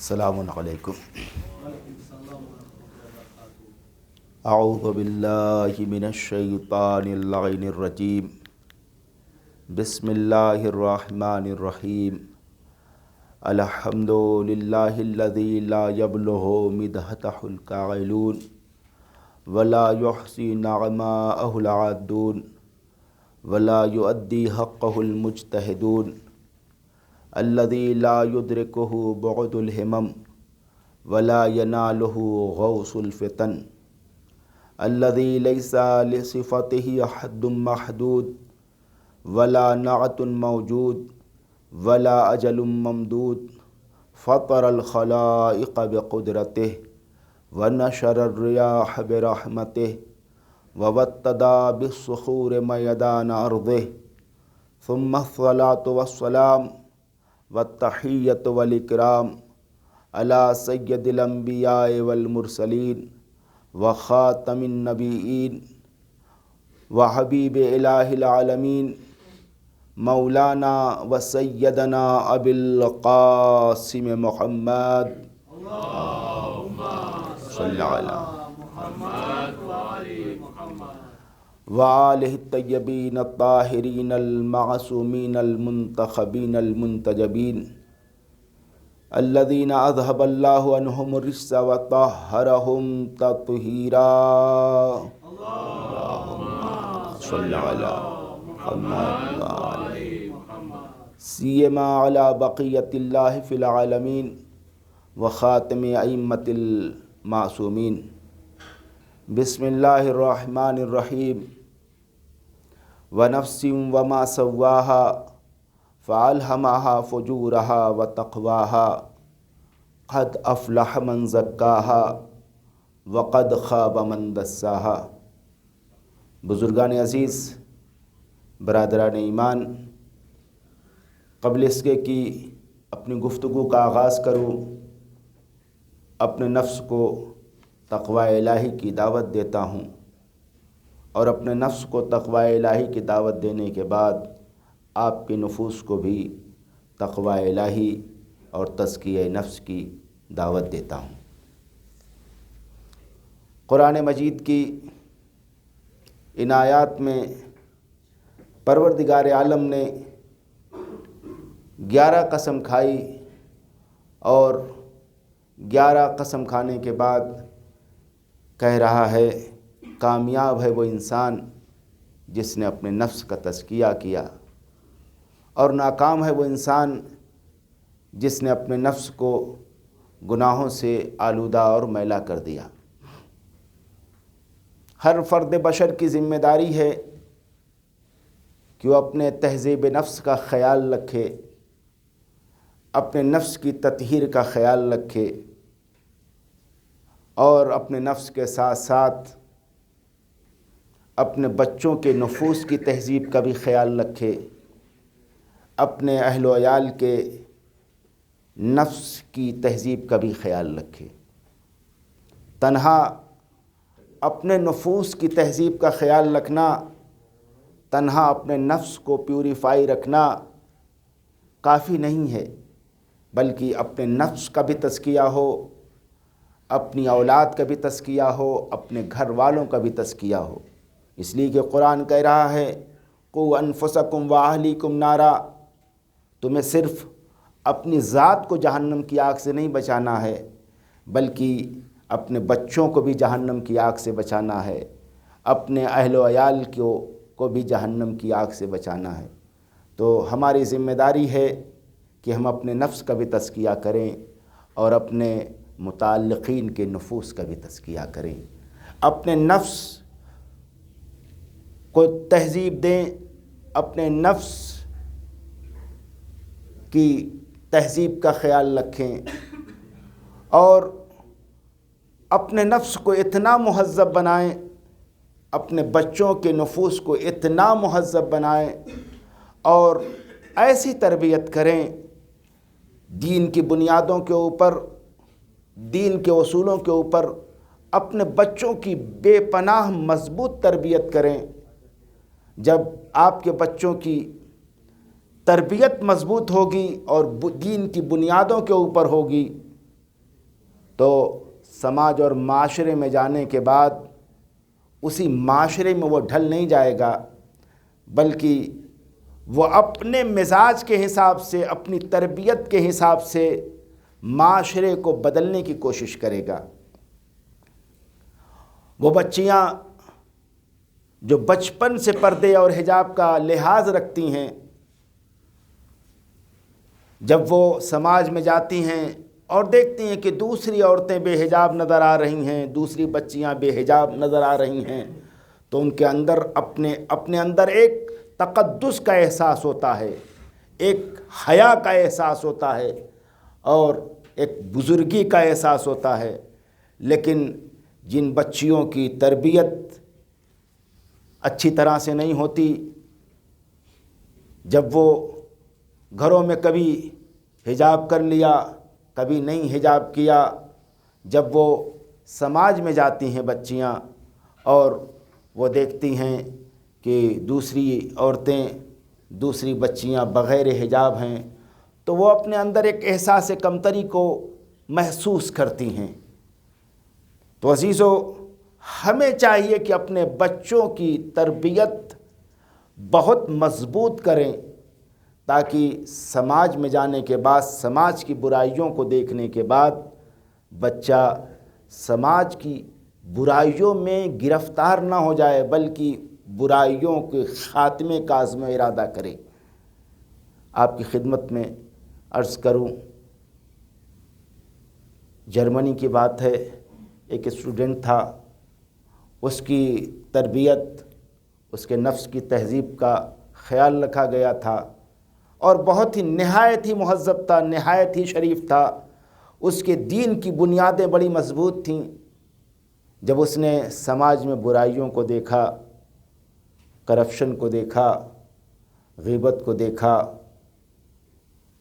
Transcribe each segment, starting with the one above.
السلام علیکم۔ اعوذ باللہ من الشیطان اللعین الرجیم، بسم اللہ الرحمن الرحیم۔ الحمد للہ الذی لا یبلغ مدحتہ القائلون ولا یحصی نعماءہ العادون ولا یؤدی حقہ المجتہدون، الذی لا یدرکہ بعد الہمم ولا ینالہ غوث الفتن، الذی لیس لصفتہ حد محدود ولا نعت موجود ولا اجل ممدود، فطر الخلائق بقدرتہ ونشر الریاح برحمتہ ووطدا بالصخور میدان ارضہ، ثم الصلاة والسلام والتحیۃ والاکرام علی سید الانبیاء والمرسلین وخاتم النبیین وحبیب الہ العالمین مولانا وسیدنا ابی القاسم محمد صلی علی وآلہ الطیبین الطاہرین المعصومین المنتخبین المنتجبین، الذین اذھب اللہ عنہم الرجس وطہرہم تطہیرا، صلی علی محمد سیما علی بقیت اللہ فی العالمین وخاتم ائمۃ المعصومین۔ بسم اللہ الرحمن الرحیم۔ ونفس وما سواها فألهمها فجورها وتقواها، قد افلح من زکاها وقد خاب من دساها۔ بزرگان عزیز، برادران ایمان، قبل اس کے کہ اپنی گفتگو کا آغاز کروں، اپنے نفس کو تقوی الہی کی دعوت دیتا ہوں، اور اپنے نفس کو تقوی الہی کی دعوت دینے کے بعد آپ کے نفوس کو بھی تقوی الہی اور تزکیہ نفس کی دعوت دیتا ہوں۔ قرآن مجید کی ان آیات میں پروردگار عالم نے 11 قسم کھائی، اور 11 قسم کھانے کے بعد کہہ رہا ہے کامیاب ہے وہ انسان جس نے اپنے نفس کا تزکیہ کیا، اور ناکام ہے وہ انسان جس نے اپنے نفس کو گناہوں سے آلودہ اور میلا کر دیا۔ ہر فرد بشر کی ذمہ داری ہے کہ وہ اپنے تہذیب نفس کا خیال رکھے، اپنے نفس کی تطہیر کا خیال رکھے، اور اپنے نفس کے ساتھ ساتھ اپنے بچوں کے نفوس کی تہذیب کا بھی خیال رکھے، اپنے اہل و عیال کے نفس کی تہذیب کا بھی خیال رکھے۔ تنہا اپنے نفوس کی تہذیب کا خیال رکھنا، تنہا اپنے نفس کو پیوریفائی رکھنا کافی نہیں ہے، بلکہ اپنے نفس کا بھی تزکیہ ہو، اپنی اولاد کا بھی تزکیہ ہو، اپنے گھر والوں کا بھی تزکیہ ہو۔ اس لیے کہ قرآن کہہ رہا ہے قوا انفسکم واہلیکم نارا، تمہیں صرف اپنی ذات کو جہنم کی آگ سے نہیں بچانا ہے، بلکہ اپنے بچوں کو بھی جہنم کی آگ سے بچانا ہے، اپنے اہل و عیال کو بھی جہنم کی آگ سے بچانا ہے۔ تو ہماری ذمہ داری ہے کہ ہم اپنے نفس کا بھی تزکیہ کریں، اور اپنے متعلقین کے نفوس کا بھی تزکیہ کریں، اپنے نفس کو تہذیب دیں، اپنے نفس کی تہذیب کا خیال رکھیں، اور اپنے نفس کو اتنا مہذب بنائیں، اپنے بچوں کے نفوس کو اتنا مہذب بنائیں، اور ایسی تربیت کریں دین کی بنیادوں کے اوپر، دین کے اصولوں کے اوپر اپنے بچوں کی بے پناہ مضبوط تربیت کریں۔ جب آپ کے بچوں کی تربیت مضبوط ہوگی اور دین کی بنیادوں کے اوپر ہوگی تو سماج اور معاشرے میں جانے کے بعد اسی معاشرے میں وہ ڈھل نہیں جائے گا، بلکہ وہ اپنے مزاج کے حساب سے، اپنی تربیت کے حساب سے معاشرے کو بدلنے کی کوشش کرے گا۔ وہ بچیاں جو بچپن سے پردے اور حجاب کا لحاظ رکھتی ہیں، جب وہ سماج میں جاتی ہیں اور دیکھتی ہیں کہ دوسری عورتیں بے حجاب نظر آ رہی ہیں، دوسری بچیاں بے حجاب نظر آ رہی ہیں، تو ان کے اندر اپنے اندر ایک تقدس کا احساس ہوتا ہے، ایک حیا کا احساس ہوتا ہے اور ایک بزرگی کا احساس ہوتا ہے۔ لیکن جن بچیوں کی تربیت اچھی طرح سے نہیں ہوتی، جب وہ گھروں میں کبھی حجاب کر لیا، کبھی نہیں حجاب کیا، جب وہ سماج میں جاتی ہیں بچیاں اور وہ دیکھتی ہیں کہ دوسری عورتیں، دوسری بچیاں بغیر حجاب ہیں، تو وہ اپنے اندر ایک احساس کمتری کو محسوس کرتی ہیں۔ تو عزیزو، ہمیں چاہیے کہ اپنے بچوں کی تربیت بہت مضبوط کریں، تاکہ سماج میں جانے کے بعد، سماج کی برائیوں کو دیکھنے کے بعد بچہ سماج کی برائیوں میں گرفتار نہ ہو جائے، بلکہ برائیوں کے خاتمے کا عزم و ارادہ کرے۔ آپ کی خدمت میں عرض کروں، جرمنی کی بات ہے، ایک اسٹوڈنٹ تھا، اس کی تربیت، اس کے نفس کی تہذیب کا خیال رکھا گیا تھا اور بہت ہی نہایت ہی مہذب تھا، نہایت ہی شریف تھا، اس کے دین کی بنیادیں بڑی مضبوط تھیں۔ جب اس نے سماج میں برائیوں کو دیکھا، کرپشن کو دیکھا، غیبت کو دیکھا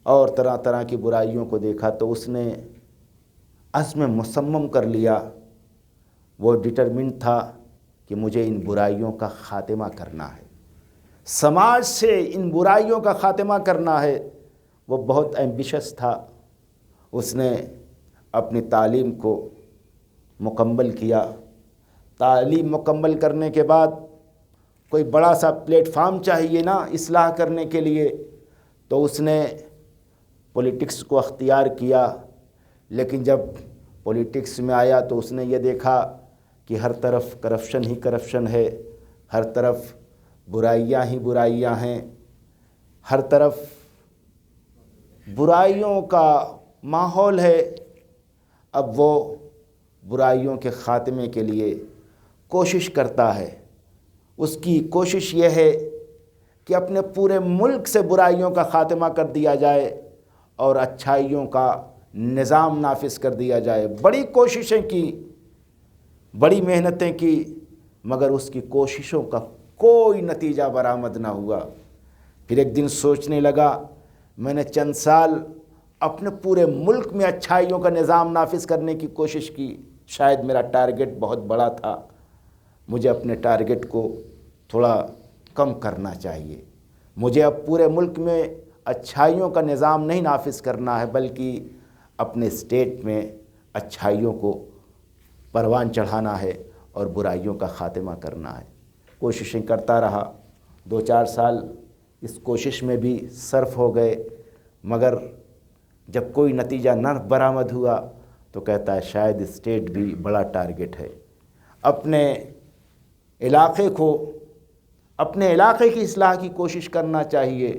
اور طرح طرح کی برائیوں کو دیکھا، تو اس نے عزم مصمم کر لیا، وہ ڈٹرمنٹ تھا کہ مجھے ان برائیوں کا خاتمہ کرنا ہے، سماج سے ان برائیوں کا خاتمہ کرنا ہے۔ وہ بہت ایمبیشس تھا، اس نے اپنی تعلیم کو مکمل کیا۔ تعلیم مکمل کرنے کے بعد کوئی بڑا سا پلیٹ فارم چاہیے نا اصلاح کرنے کے لیے، تو اس نے پولیٹکس کو اختیار کیا۔ لیکن جب پولیٹکس میں آیا تو اس نے یہ دیکھا کہ ہر طرف کرپشن ہی کرپشن ہے، ہر طرف برائیاں ہی برائیاں ہیں، ہر طرف برائیوں کا ماحول ہے۔ اب وہ برائیوں کے خاتمے کے لیے کوشش کرتا ہے، اس کی کوشش یہ ہے کہ اپنے پورے ملک سے برائیوں کا خاتمہ کر دیا جائے اور اچھائیوں کا نظام نافذ کر دیا جائے۔ بڑی کوششیں کی، بڑی محنتیں کی، مگر اس کی کوششوں کا کوئی نتیجہ برآمد نہ ہوا۔ پھر ایک دن سوچنے لگا، میں نے چند سال اپنے پورے ملک میں اچھائیوں کا نظام نافذ کرنے کی کوشش کی، شاید میرا ٹارگٹ بہت بڑا تھا، مجھے اپنے ٹارگٹ کو تھوڑا کم کرنا چاہیے۔ مجھے اب پورے ملک میں اچھائیوں کا نظام نہیں نافذ کرنا ہے، بلکہ اپنے اسٹیٹ میں اچھائیوں کو پروان چڑھانا ہے اور برائیوں کا خاتمہ کرنا ہے۔ کوششیں کرتا رہا، 2-4 سال اس کوشش میں بھی صرف ہو گئے، مگر جب کوئی نتیجہ نہ برآمد ہوا تو کہتا ہے شاید اسٹیٹ بھی بڑا ٹارگٹ ہے، اپنے علاقے کی اصلاح کی کوشش کرنا چاہیے۔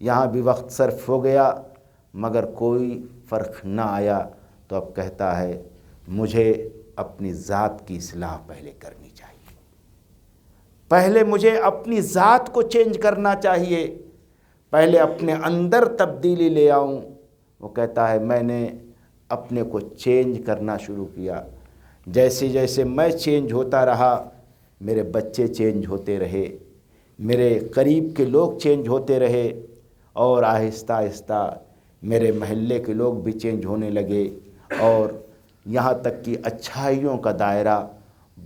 یہاں بھی وقت صرف ہو گیا مگر کوئی فرق نہ آیا، تو اب کہتا ہے مجھے اپنی ذات کی اصلاح پہلے کرنی چاہیے، پہلے مجھے اپنی ذات کو چینج کرنا چاہیے، پہلے اپنے اندر تبدیلی لے آؤں۔ وہ کہتا ہے میں نے اپنے کو چینج کرنا شروع کیا، جیسے جیسے میں چینج ہوتا رہا، میرے بچے چینج ہوتے رہے، میرے قریب کے لوگ چینج ہوتے رہے، اور آہستہ آہستہ میرے محلے کے لوگ بھی چینج ہونے لگے، اور یہاں تک کہ اچھائیوں کا دائرہ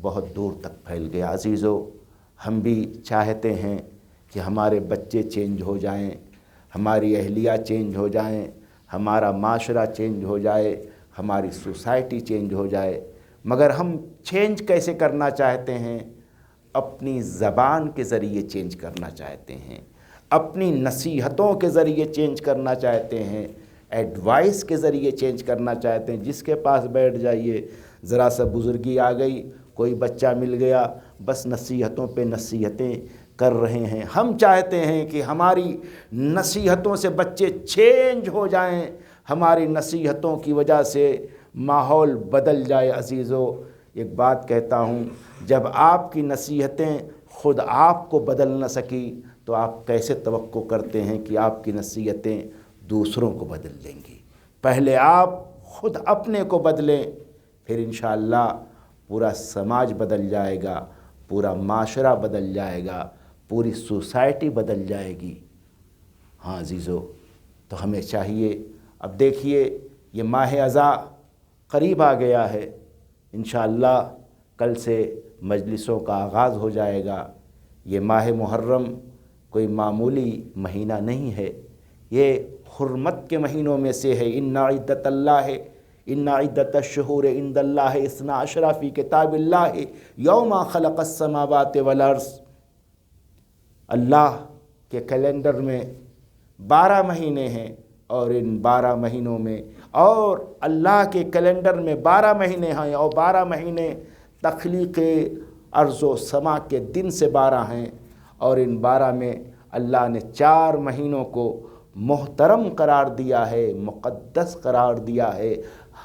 بہت دور تک پھیل گیا۔ عزیزو، ہم بھی چاہتے ہیں کہ ہمارے بچے چینج ہو جائیں، ہماری اہلیہ چینج ہو جائیں، ہمارا معاشرہ چینج ہو جائے، ہماری سوسائٹی چینج ہو جائے۔ مگر ہم چینج کیسے کرنا چاہتے ہیں؟ اپنی زبان کے ذریعے چینج کرنا چاہتے ہیں، اپنی نصیحتوں کے ذریعے چینج کرنا چاہتے ہیں، ایڈوائس کے ذریعے چینج کرنا چاہتے ہیں۔ جس کے پاس بیٹھ جائیے، ذرا سا بزرگی آ گئی، کوئی بچہ مل گیا، بس نصیحتوں پہ نصیحتیں کر رہے ہیں۔ ہم چاہتے ہیں کہ ہماری نصیحتوں سے بچے چینج ہو جائیں، ہماری نصیحتوں کی وجہ سے ماحول بدل جائے۔ عزیزو، ایک بات کہتا ہوں، جب آپ کی نصیحتیں خود آپ کو بدل نہ سکی تو آپ کیسے توقع کرتے ہیں کہ آپ کی نصیحتیں دوسروں کو بدل دیں گی؟ پہلے آپ خود اپنے کو بدلیں، پھر انشاءاللہ پورا سماج بدل جائے گا، پورا معاشرہ بدل جائے گا، پوری سوسائٹی بدل جائے گی۔ ہاں عزیزو، تو ہمیں چاہیے، اب دیکھیے یہ ماہ اذا قریب آ گیا ہے، انشاءاللہ کل سے مجلسوں کا آغاز ہو جائے گا۔ یہ ماہ محرم کوئی معمولی مہینہ نہیں ہے، یہ حرمت کے مہینوں میں سے ہے۔ ان عدت الشہور عند اللہ 12 فی کتاب اللہ یوم خلق السماوات والارض۔ اللہ کے کیلنڈر میں 12 مہینے ہیں، اور ان 12 مہینوں میں، اور اللہ کے کیلنڈر میں 12 مہینے ہیں، اور 12 مہینے تخلیق ارض و سما کے دن سے 12 ہیں، اور ان 12 میں اللہ نے 4 مہینوں کو محترم قرار دیا ہے، مقدس قرار دیا ہے،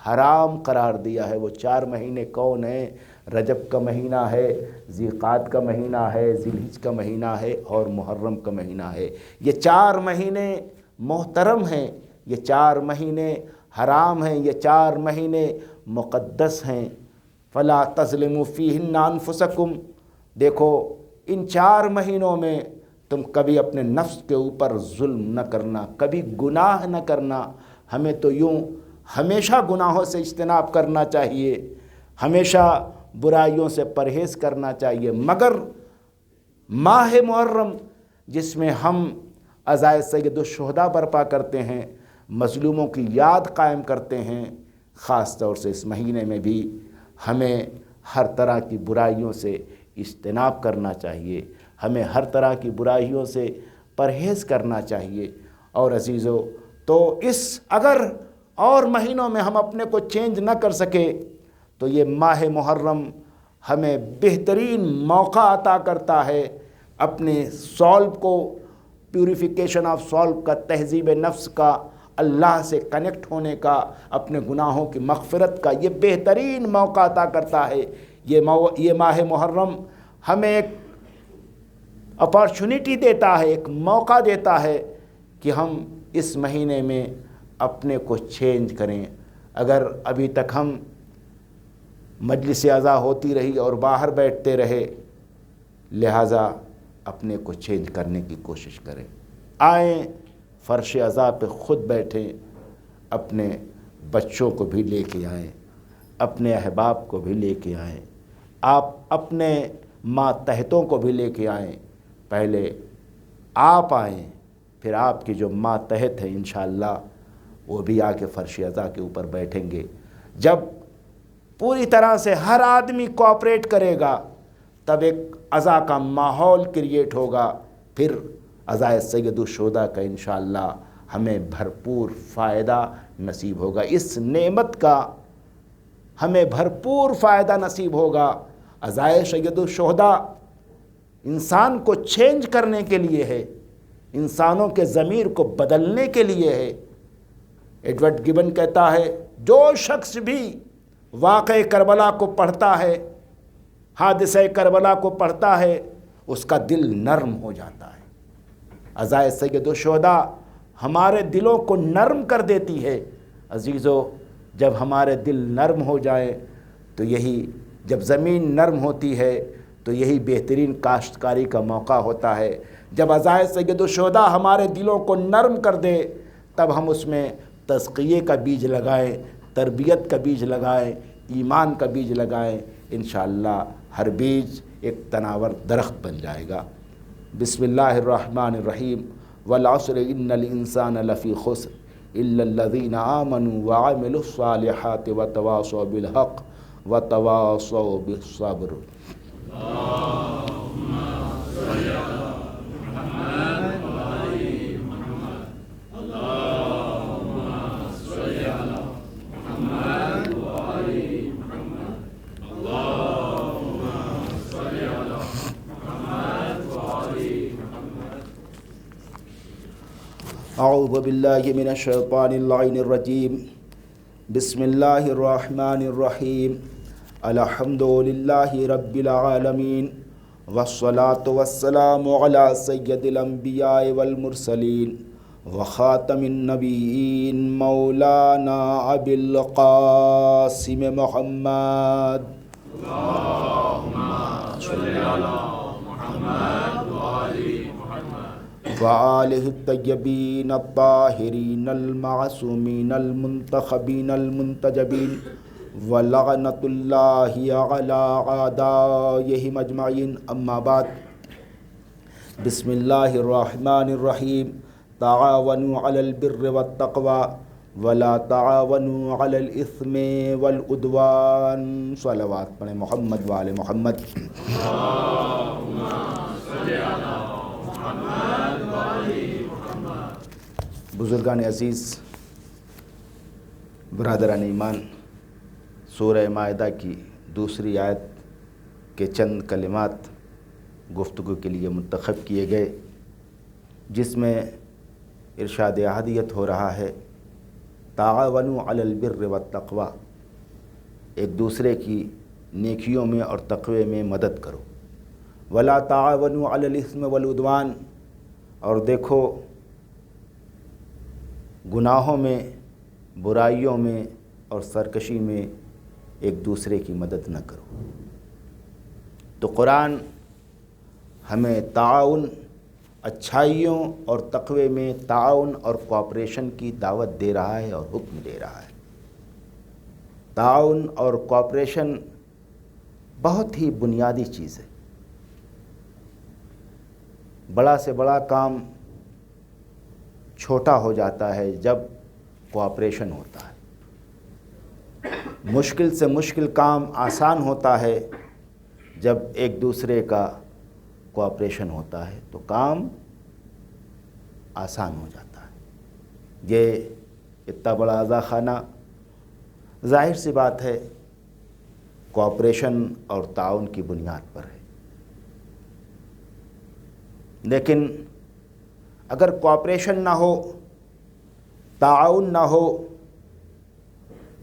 حرام قرار دیا ہے۔ وہ 4 مہینے کون ہیں؟ رجب کا مہینہ ہے، ذی القعدہ کا مہینہ ہے، ذی الحجہ کا مہینہ ہے، اور محرم کا مہینہ ہے۔ یہ 4 مہینے محترم ہیں، یہ 4 مہینے حرام ہیں، یہ 4 مہینے مقدس ہیں۔ فلا تظلموا فیہن انفسکم۔ دیکھو ان 4 مہینوں میں تم کبھی اپنے نفس کے اوپر ظلم نہ کرنا، کبھی گناہ نہ کرنا۔ ہمیں تو یوں ہمیشہ گناہوں سے اجتناب کرنا چاہیے، ہمیشہ برائیوں سے پرہیز کرنا چاہیے، مگر ماہ محرم جس میں ہم عزائے سید الشہداء برپا کرتے ہیں، مظلوموں کی یاد قائم کرتے ہیں، خاص طور سے اس مہینے میں بھی ہمیں ہر طرح کی برائیوں سے اجتناب کرنا چاہیے، ہمیں ہر طرح کی برائیوں سے پرہیز کرنا چاہیے۔ اور عزیزو، تو اگر اور مہینوں میں ہم اپنے کو چینج نہ کر سکے تو یہ ماہ محرم ہمیں بہترین موقع عطا کرتا ہے اپنے سولو کو، پیوریفیکیشن آف سولو کا، تہذیب نفس کا، اللہ سے کنیکٹ ہونے کا، اپنے گناہوں کی مغفرت کا یہ بہترین موقع عطا کرتا ہے۔ یہ ماہ محرم ہمیں ایک اپارچونٹی دیتا ہے، ایک موقع دیتا ہے کہ ہم اس مہینے میں اپنے کو چینج کریں۔ اگر ابھی تک ہم مجلس اعضاء ہوتی رہی اور باہر بیٹھتے رہے، لہٰذا اپنے کو چینج کرنے کی کوشش کریں، آئیں فرش اعضاء پہ خود بیٹھیں، اپنے بچوں کو بھی لے کے آئیں، اپنے احباب کو بھی لے کے آئیں، آپ اپنے ماتحتوں کو بھی لے کے آئیں۔ پہلے آپ آئیں، پھر آپ کی جو ماتحت ہیں انشاءاللہ وہ بھی آ کے فرش اعضاء کے اوپر بیٹھیں گے۔ جب پوری طرح سے ہر آدمی کوآپریٹ کرے گا تب ایک عزا کا ماحول کریٹ ہوگا، پھر عزائے سید الشہداء کا انشاءاللہ ہمیں بھرپور فائدہ نصیب ہوگا، اس نعمت کا ہمیں بھرپور فائدہ نصیب ہوگا۔ عزائے سید الشہداء انسان کو چینج کرنے کے لیے ہے، انسانوں کے ضمیر کو بدلنے کے لیے ہے۔ ایڈورڈ گبن کہتا ہے، جو شخص بھی واقعہ کربلا کو پڑھتا ہے، حادثہ کربلا کو پڑھتا ہے، اس کا دل نرم ہو جاتا ہے۔ عزائے سید الشہداء ہمارے دلوں کو نرم کر دیتی ہے۔ عزیزو، جب ہمارے دل نرم ہو جائیں تو یہی، جب زمین نرم ہوتی ہے تو یہی بہترین کاشتکاری کا موقع ہوتا ہے۔ جب عزائے سید الشہداء ہمارے دلوں کو نرم کر دے تب ہم اس میں تزکیے کا بیج لگائیں، تربیت کا بیج لگائیں، ایمان کا بیج لگائیں، انشاءاللہ ہر بیج ایک تناور درخت بن جائے گا۔ بسم اللہ الرحمن الرحیم، والعصر ان الانسان لفی خسر إلا الذين آمنوا وعملوا الصالحات وتواصوا بالحق وتواصوا بالصبر. أعوذ بالله من الشيطان اللعين الرجيم. بسم الله الرحمن الرحيم. الحمد لله رب العالمين والصلاة والسلام على سيد الأنبياء والمرسلين وخاتم النبيين مولانا أبي القاسم محمد. اللهم صل على محمد وآلہ الطیبین الطاہرین المعصومین المنتخبین المنتجبین ولعنۃ اللہ علی اعدائہم اجمعین. اما بعد. بسم اللہ الرحمن الرحیم. تعاونوا علی البر والتقوی ولا تعاونوا علی الاثم والعدوان. صلوات پڑھیں محمد وآل محمد. بزرگان عزیز، برادران ایمان، سورہ مائدہ کی دوسری آیت کے چند کلمات گفتگو کے لیے منتخب کیے گئے، جس میں ارشاد احدیت ہو رہا ہے تعاونوا علی البر والتقوی، ایک دوسرے کی نیکیوں میں اور تقوی میں مدد کرو. ولا تعاونوا علی الاثم والعدوان، اور دیکھو گناہوں میں، برائیوں میں اور سرکشی میں ایک دوسرے کی مدد نہ کرو. تو قرآن ہمیں تعاون، اچھائیوں اور تقوی میں تعاون اور کوآپریشن کی دعوت دے رہا ہے اور حکم دے رہا ہے. تعاون اور کوآپریشن بہت ہی بنیادی چیز ہے. بڑا سے بڑا کام چھوٹا ہو جاتا ہے جب کوآپریشن ہوتا ہے. مشکل سے مشکل کام آسان ہوتا ہے جب ایک دوسرے کا کوآپریشن ہوتا ہے تو کام آسان ہو جاتا ہے. یہ اتنا بڑا عزا خانہ ظاہر سی بات ہے کوآپریشن اور تعاون کی بنیاد پر ہے. لیکن اگر کوآپریشن نہ ہو، تعاون نہ ہو،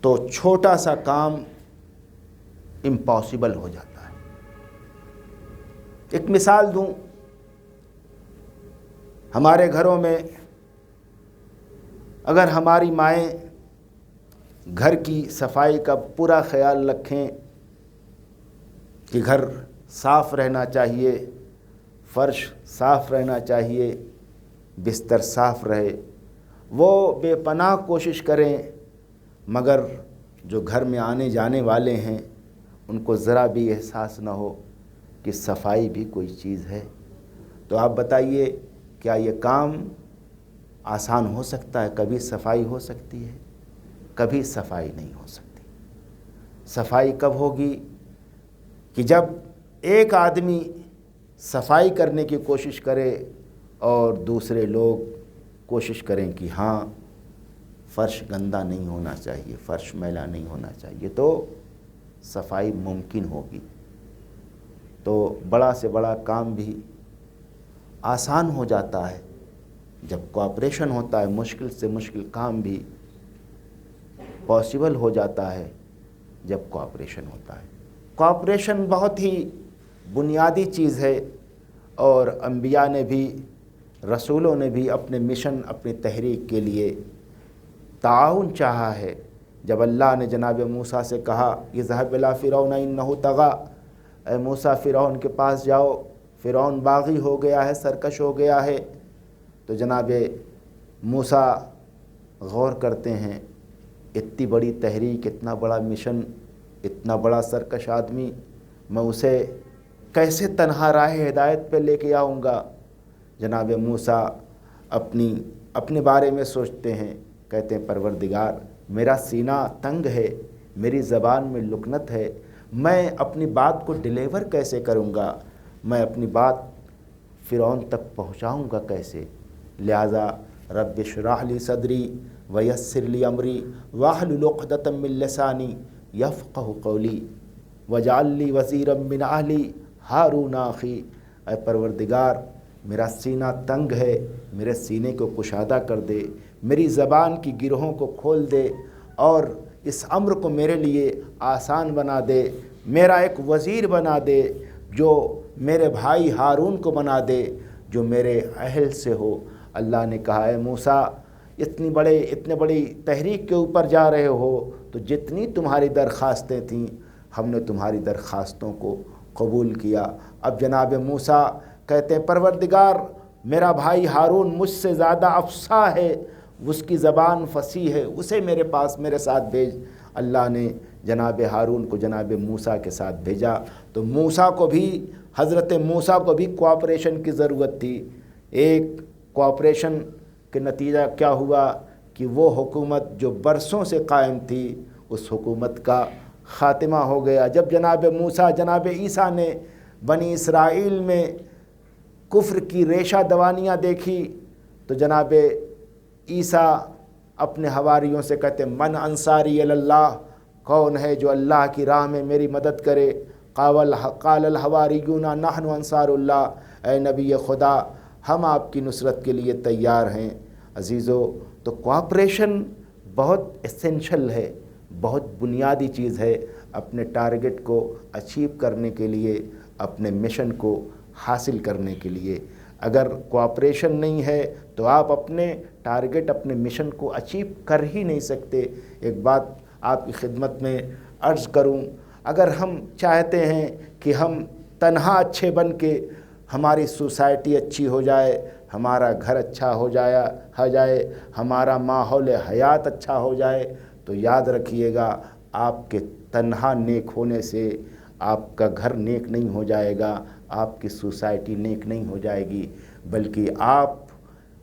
تو چھوٹا سا کام امپاسبل ہو جاتا ہے. ایک مثال دوں، ہمارے گھروں میں اگر ہماری مائیں گھر کی صفائی کا پورا خیال رکھیں کہ گھر صاف رہنا چاہیے، فرش صاف رہنا چاہیے، بستر صاف رہے، وہ بے پناہ کوشش کریں، مگر جو گھر میں آنے جانے والے ہیں ان کو ذرا بھی احساس نہ ہو کہ صفائی بھی کوئی چیز ہے، تو آپ بتائیے کیا یہ کام آسان ہو سکتا ہے؟ کبھی صفائی ہو سکتی ہے؟ کبھی صفائی نہیں ہو سکتی. صفائی کب ہوگی؟ کہ جب ایک آدمی صفائی کرنے کی کوشش کرے اور دوسرے لوگ کوشش کریں کہ ہاں فرش گندا نہیں ہونا چاہیے، فرش میلا نہیں ہونا چاہیے، تو صفائی ممکن ہوگی. تو بڑا سے بڑا کام بھی آسان ہو جاتا ہے جب کوآپریشن ہوتا ہے. مشکل سے مشکل کام بھی پاسبل ہو جاتا ہے جب کوآپریشن ہوتا ہے. کوآپریشن بہت ہی بنیادی چیز ہے، اور انبیاء نے بھی، رسولوں نے بھی اپنے مشن، اپنی تحریک کے لیے تعاون چاہا ہے. جب اللہ نے جناب موسیٰ سے کہا اذهب الى فرعون انه طغى، اے موسیٰ فرعون کے پاس جاؤ، فرعون باغی ہو گیا ہے، سرکش ہو گیا ہے، تو جناب موسیٰ غور کرتے ہیں اتنی بڑی تحریک، اتنا بڑا مشن، اتنا بڑا سرکش آدمی، میں اسے کیسے تنہا راہ ہدایت پہ لے کے آؤں گا؟ جناب موسیٰ اپنے بارے میں سوچتے ہیں کہتے ہیں پروردگار میرا سینہ تنگ ہے، میری زبان میں لکنت ہے، میں اپنی بات کو ڈیلیور کیسے کروں گا، میں اپنی بات فرعون تک پہنچاؤں گا کیسے؟ لہٰذا رب اشرح لی صدری ویسر لی امری واحلل عقدۃ من لسانی یفقہوا قولی واجعل لی وزیرا من اہلی ہارون اخی۔ اے پروردگار میرا سینہ تنگ ہے، میرے سینے کو کشادہ کر دے، میری زبان کی گرہوں کو کھول دے اور اس امر کو میرے لیے آسان بنا دے، میرا ایک وزیر بنا دے جو میرے بھائی ہارون کو بنا دے جو میرے اہل سے ہو۔ اللہ نے کہا اے موسیٰ اتنے بڑی تحریک کے اوپر جا رہے ہو تو جتنی تمہاری درخواستیں تھیں ہم نے تمہاری درخواستوں کو قبول کیا۔ اب جناب موسیٰ کہتے ہیں پروردگار میرا بھائی ہارون مجھ سے زیادہ افصاح ہے، اس کی زبان فصیح ہے، اسے میرے پاس میرے ساتھ بھیج۔ اللہ نے جناب ہارون کو جناب موسیٰ کے ساتھ بھیجا تو حضرت موسیٰ کو بھی کوآپریشن کی ضرورت تھی۔ ایک کوآپریشن کے نتیجہ کیا ہوا کہ وہ حکومت جو برسوں سے قائم تھی اس حکومت کا خاتمہ ہو گیا۔ جب جناب موسیٰ جناب عیسیٰ نے بنی اسرائیل میں کفر کی ریشہ دوانیاں دیکھی تو جناب عیسیٰ اپنے حواریوں سے کہتے من انصاری اللہ، کون ہے جو اللہ کی راہ میں میری مدد کرے؟ قال الحواریون نحن انصار اللہ، اے نبی خدا ہم آپ کی نصرت کے لیے تیار ہیں۔ عزیزو تو کوآپریشن بہت اسینشل ہے، بہت بنیادی چیز ہے اپنے ٹارگٹ کو اچیو کرنے کے لیے، اپنے مشن کو حاصل کرنے کے لیے۔ اگر کوآپریشن نہیں ہے تو آپ اپنے ٹارگٹ اپنے مشن کو اچیو کر ہی نہیں سکتے۔ ایک بات آپ کی خدمت میں عرض کروں، اگر ہم چاہتے ہیں کہ ہم تنہا اچھے بن کے ہماری سوسائٹی اچھی ہو جائے، ہمارا گھر اچھا ہو جائے، ہمارا ماحول حیات اچھا ہو جائے، تو یاد رکھیے گا آپ کے تنہا نیک ہونے سے آپ کا گھر نیک نہیں ہو جائے گا، آپ کی سوسائٹی نیک نہیں ہو جائے گی، بلکہ آپ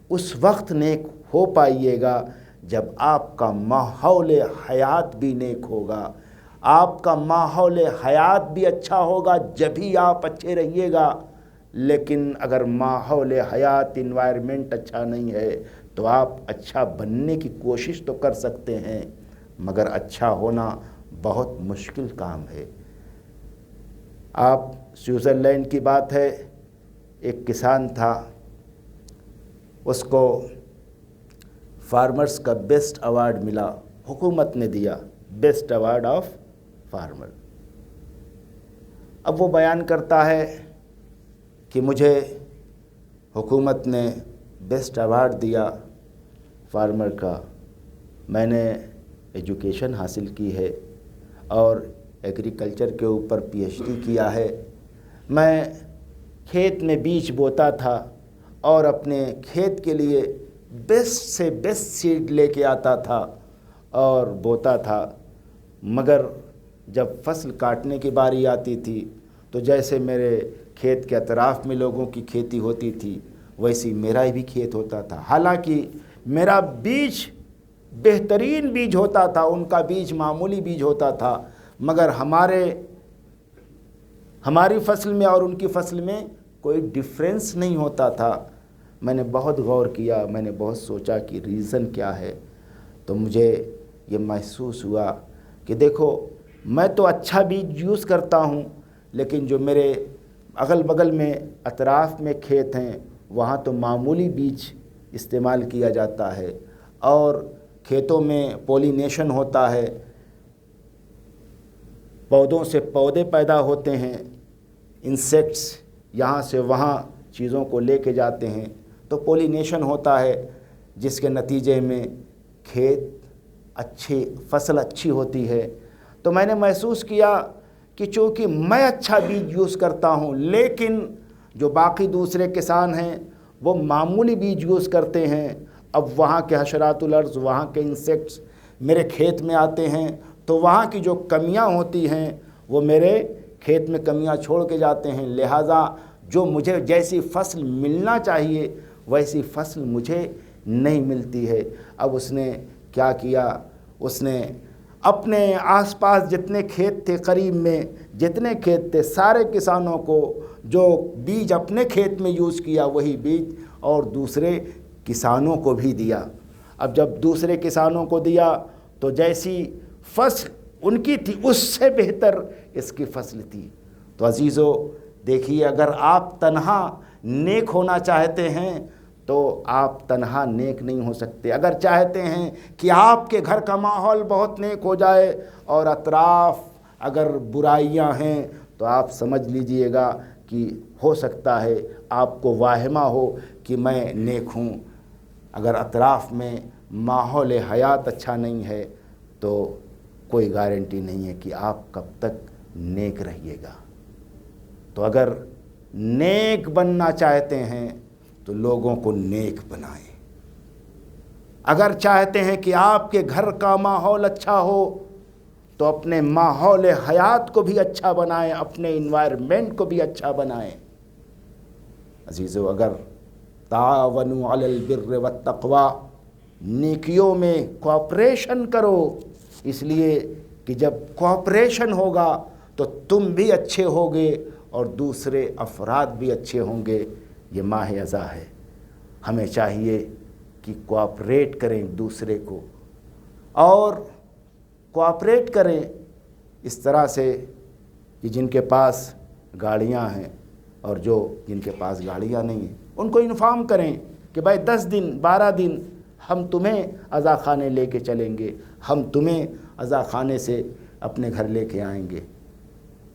اس وقت نیک ہو پائیے گا جب آپ کا ماحول حیات بھی نیک ہوگا۔ آپ کا ماحول حیات بھی اچھا ہوگا جبھی آپ اچھے رہیے گا، لیکن اگر ماحول حیات انوائرمنٹ اچھا نہیں ہے تو آپ اچھا بننے کی کوشش تو کر سکتے ہیں مگر اچھا ہونا بہت مشکل کام ہے۔ آپ سوئٹزرلینڈ کی بات ہے، ایک کسان تھا، اس کو فارمرز کا بیسٹ ایوارڈ ملا، حکومت نے دیا بیسٹ ایوارڈ آف فارمر۔ اب وہ بیان کرتا ہے کہ مجھے حکومت نے بیسٹ ایوارڈ دیا فارمر کا، میں نے ایجوکیشن حاصل کی ہے اور ایگریکلچر کے اوپر پی ایچ ڈی کیا ہے، میں کھیت میں بیج بوتا تھا اور اپنے کھیت کے لیے بیسٹ سے بیسٹ سیڈ لے کے آتا تھا اور بوتا تھا، مگر جب فصل کاٹنے کی باری آتی تھی تو جیسے میرے کھیت کے اطراف میں لوگوں کی کھیتی ہوتی تھی ویسی میرا بھی کھیت ہوتا تھا، حالانکہ میرا بیج بہترین بیج ہوتا تھا، ان کا بیج معمولی بیج ہوتا تھا، مگر ہماری فصل میں اور ان کی فصل میں کوئی ڈیفرنس نہیں ہوتا تھا۔ میں نے بہت غور کیا، میں نے بہت سوچا کہ ریزن کیا ہے، تو مجھے یہ محسوس ہوا کہ دیکھو میں تو اچھا بیج یوز کرتا ہوں، لیکن جو میرے اگل بغل میں اطراف میں کھیت ہیں وہاں تو معمولی بیج استعمال کیا جاتا ہے اور کھیتوں میں پولینیشن ہوتا ہے، پودوں سے پودے پیدا ہوتے ہیں، انسیکٹس یہاں سے وہاں چیزوں کو لے کے جاتے ہیں تو پولینیشن ہوتا ہے، جس کے نتیجے میں فصل اچھی ہوتی ہے۔ تو میں نے محسوس کیا کہ چونکہ میں اچھا بیج یوز کرتا ہوں لیکن جو باقی دوسرے کسان ہیں وہ معمولی بیج یوز کرتے ہیں، اب وہاں کے حشرات الارض، وہاں کے انسیکٹس میرے کھیت میں آتے ہیں تو وہاں کی جو کمیاں ہوتی ہیں وہ میرے کھیت میں کمیاں چھوڑ کے جاتے ہیں، لہٰذا جو مجھے جیسی فصل ملنا چاہیے ویسی فصل مجھے نہیں ملتی ہے۔ اب اس نے کیا کیا، اس نے اپنے آس پاس جتنے کھیت تھے، قریب میں جتنے کھیت تھے، سارے کسانوں کو جو بیج اپنے کھیت میں یوز کیا وہی بیج اور دوسرے کسانوں کو بھی دیا۔ اب جب دوسرے کسانوں کو دیا تو جیسی فصل ان کی تھی اس سے بہتر اس کی فصل تھی۔ تو عزیزو دیکھیے، اگر آپ تنہا نیک ہونا چاہتے ہیں تو آپ تنہا نیک نہیں ہو سکتے۔ اگر چاہتے ہیں کہ آپ کے گھر کا ماحول بہت نیک ہو جائے اور اطراف اگر برائیاں ہیں تو آپ سمجھ لیجئے گا کہ ہو سکتا ہے آپ کو واہمہ ہو کہ میں نیک ہوں۔ اگر اطراف میں ماحول حیات اچھا نہیں ہے تو کوئی گارنٹی نہیں ہے کہ آپ کب تک نیک رہیے گا۔ تو اگر نیک بننا چاہتے ہیں تو لوگوں کو نیک بنائیں۔ اگر چاہتے ہیں کہ آپ کے گھر کا ماحول اچھا ہو تو اپنے ماحول حیات کو بھی اچھا بنائیں، اپنے انوائرمنٹ کو بھی اچھا بنائیں۔ عزیزو، اگر تعاونوا علی البر والتقوی، نیکیوں میں کوآپریشن کرو، اس لیے کہ جب کوآپریشن ہوگا تو تم بھی اچھے ہوگے اور دوسرے افراد بھی اچھے ہوں گے۔ یہ ماہ اذا ہے، ہمیں چاہیے کہ کوآپریٹ کریں دوسرے کو، اور کوآپریٹ کریں اس طرح سے کہ جن کے پاس گاڑیاں ہیں اور جن کے پاس گاڑیاں نہیں ہیں ان کو انفارم کریں کہ بھائی 10 دن 12 دن ہم تمہیں عزا خانے لے کے چلیں گے، ہم تمہیں عزا خانے سے اپنے گھر لے کے آئیں گے۔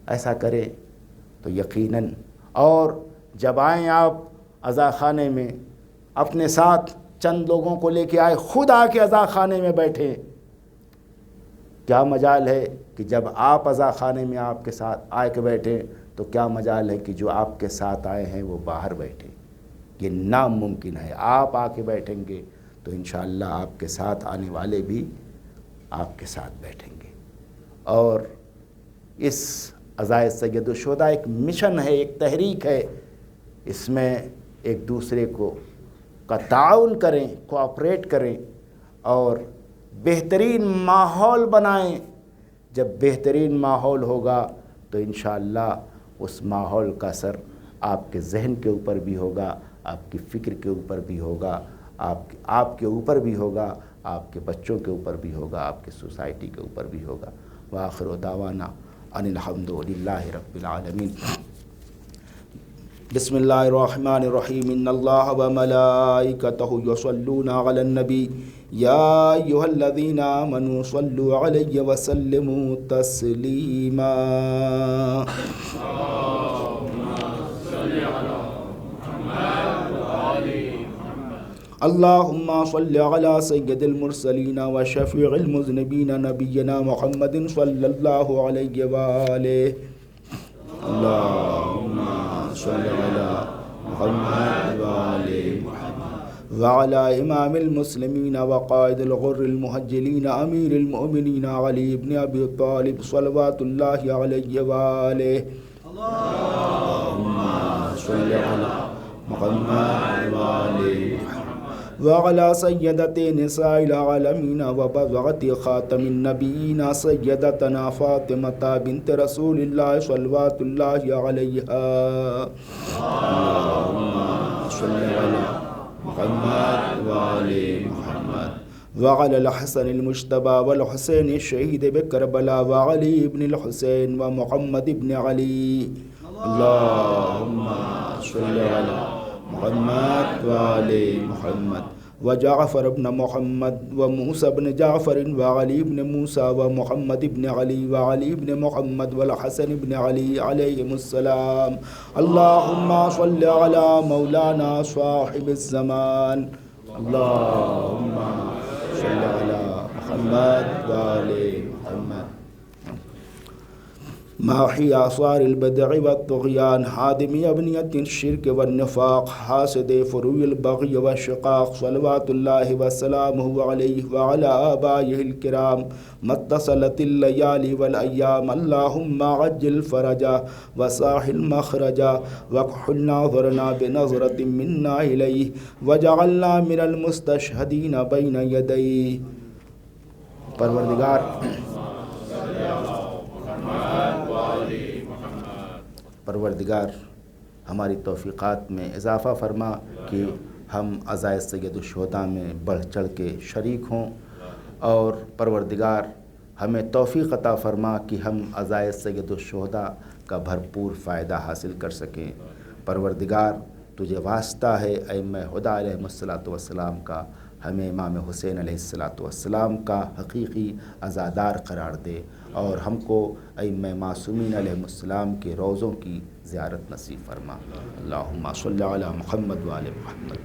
ایسا کریں تو یقیناً، اور جب آئیں آپ عزا خانے میں اپنے ساتھ چند لوگوں کو لے کے آئے، خود آ کے عزا خانے میں بیٹھیں۔ کیا مجال ہے کہ جب آپ عزا خانے میں آپ کے ساتھ آ کے بیٹھیں تو کیا مجال ہے کہ جو آپ کے ساتھ آئے ہیں وہ باہر بیٹھیں؟ یہ ناممکن ہے۔ آپ آ کے بیٹھیں گے تو انشاءاللہ آپ کے ساتھ آنے والے بھی آپ کے ساتھ بیٹھیں گے۔ اور اس عزائے سید الشہداء ایک مشن ہے، ایک تحریک ہے، اس میں ایک دوسرے کا تعاون کریں، کوآپریٹ کریں اور بہترین ماحول بنائیں۔ جب بہترین ماحول ہوگا تو انشاءاللہ اس ماحول کا اثر آپ کے ذہن کے اوپر بھی ہوگا، آپ کی فکر کے اوپر بھی ہوگا، آپ کے اوپر بھی ہوگا، آپ کے بچوں کے اوپر بھی ہوگا، آپ کے سوسائٹی کے اوپر بھی ہوگا۔ وآخر دعوانا ان الحمد للہ رب العالمین۔ بسم اللہ الرحمن الرحیم۔ ان اللہ وملائکتہ یصلون علی النبی یا ایھا الذین آمنوا صلوا علیہ وسلموا تسلیما۔ اللہم صل علی سید المرسلین وشفیع المذنبین نبینا محمد صلی اللہ علیہ وآلہ۔ اللہم صل علی محمد وآل محمد وعلی امام المسلمین وقائد الغر المحجلین امیر المؤمنین علی ابن ابی طالب صلوات اللہ علیہ وآلہ۔ اللہم صل علی محمد وآل محمد وعلى سيدة نساء العالمين وبضعة خاتم النبيين سيدتنا فاطمة بنت رسول الله صلوات الله عليها۔ اللهم صل على محمد وآل محمد وعلى الحسن المجتبى والحسين الشهيد بكربلاء وعلي بن الحسين ومحمد بن علي۔ اللهم صل على محمد وآل محمد وجعفر بن محمد وموسى بن جعفر وعلي بن موسى ومحمد بن علي وعلي بن محمد والحسن بن علي عليهم السلام۔ اللهم صل على مولانا صاحب الزمان۔ اللهم صل على محمد وآل محمد ماحی آثار البدع والطغیان حادمی ابنیت الشرک والنفاق حاسد فروع البغی والشقاق صلوات اللہ وسلامہ علیہ وعلی آبائہ الکرام متصلت اللیالی والایام۔ اللہم عجل فرجا وساحل مخرجا وکحل ناظرنا بنظرت منا الیہ وجعلنا من المستشہدین بین یدیہ۔ پروردگار ہماری توفیقات میں اضافہ فرما کہ ہم عزائے سید الشہداء میں بڑھ چڑھ کے شریک ہوں، اور پروردگار ہمیں توفیق عطا فرما کہ ہم عزائے سید الشہداء کا بھرپور فائدہ حاصل کر سکیں۔ پروردگار تجھے واسطہ ہے ائمہ ہدیٰ علیہم السلام کا، ہمیں امام حسین علیہ السلام کا حقیقی عزادار قرار دے، اور ہم کو ائمہ معصومین علیہم السلام کے روضوں کی زیارت نصیب فرما۔ اللہم صلی علی محمد و آل محمد۔